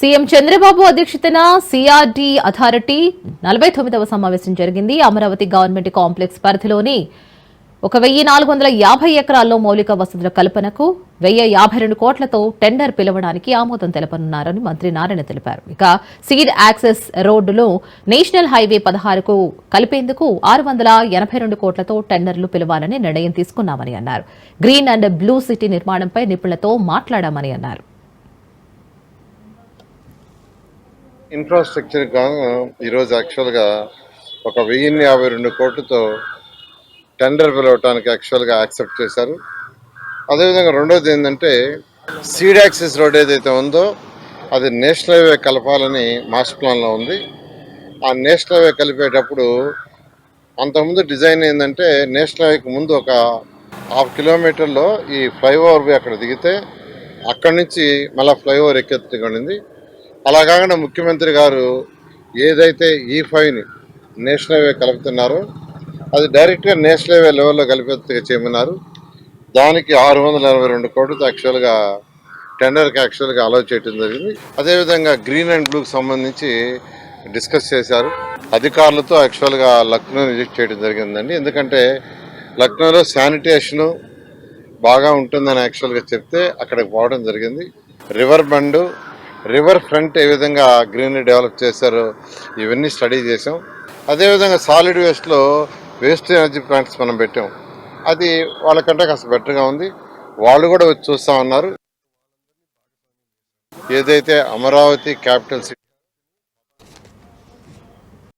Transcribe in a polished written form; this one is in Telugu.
సీఎం చంద్రబాబు అధ్యక్షతన సిఆర్డీ అథారిటీ 49వ సమావేశం జరిగింది. అమరావతి గవర్నమెంట్ కాంప్లెక్స్ పరిధిలోని 1450 ఎకరాల్లో మౌలిక వసతుల కల్పనకు 1052 కోట్లతో టెండర్ పిలవడానికి ఆమోదం తెలపనున్నారని మంత్రి నారాయణ తెలిపారు. ఇక సీడ్ యాక్సెస్ రోడ్డులో నేషనల్ హైవే 16కు కలిపేందుకు 682 కోట్లతో టెండర్లు పిలవాలని నిర్ణయం తీసుకున్నామని అన్నారు. గ్రీన్ అండ్ బ్లూ సిటీ నిర్మాణంపై నిపుణులతో మాట్లాడామని అన్నారు. ఇన్ఫ్రాస్ట్రక్చర్ గాను ఈరోజు యాక్చువల్గా 1052 కోట్లతో టెండర్ పిలవటానికి యాక్చువల్గా యాక్సెప్ట్ చేశారు. అదేవిధంగా రెండోది ఏంటంటే సీడ్ యాక్సెస్ రోడ్ ఏదైతే ఉందో అది నేషనల్ హైవే కలపాలని మాస్టర్ ప్లాన్లో ఉంది. ఆ నేషనల్ హైవే కలిపేటప్పుడు అంతకుముందు డిజైన్ ఏంటంటే నేషనల్ హైవేకి ముందు ఒక 1/2 కిలోమీటర్లో ఈ ఫ్లైఓవర్ అక్కడ దిగితే అక్కడి నుంచి మళ్ళీ ఫ్లైఓవర్ ఎక్కెత్తుకుంది. అలా కాకుండా ముఖ్యమంత్రి గారు ఏదైతే E5ని నేషనల్ హైవే కలుపుతున్నారో అది డైరెక్ట్గా నేషనల్ హైవే లెవెల్లో కలిపేట్టుగా చేయమన్నారు. దానికి 682 కోట్లతో యాక్చువల్గా టెండర్కి యాక్చువల్గా అలౌ చేయడం జరిగింది. అదేవిధంగా గ్రీన్ అండ్ బ్లూకి సంబంధించి డిస్కస్ చేశారు. అధికారులతో యాక్చువల్గా లక్నో విజిట్ చేయడం జరిగిందండి. ఎందుకంటే లక్నోలో శానిటేషను బాగా ఉంటుందని యాక్చువల్గా చెప్తే అక్కడికి పోవడం జరిగింది. రివర్ ఫ్రంట్ ఏ విధంగా గ్రీనరీ డెవలప్ చేశారో ఇవన్నీ స్టడీ చేసాం. అదేవిధంగా సాలిడ్ వేస్ట్లో వేస్ట్ ఎనర్జీ ప్లాంట్స్ మనం పెట్టాం. అది వాళ్ళకంటే కాస్త బెటర్గా ఉంది. వాళ్ళు కూడా వచ్చి చూస్తా ఉన్నారు. ఏదైతే అమరావతి క్యాపిటల్ సిటీ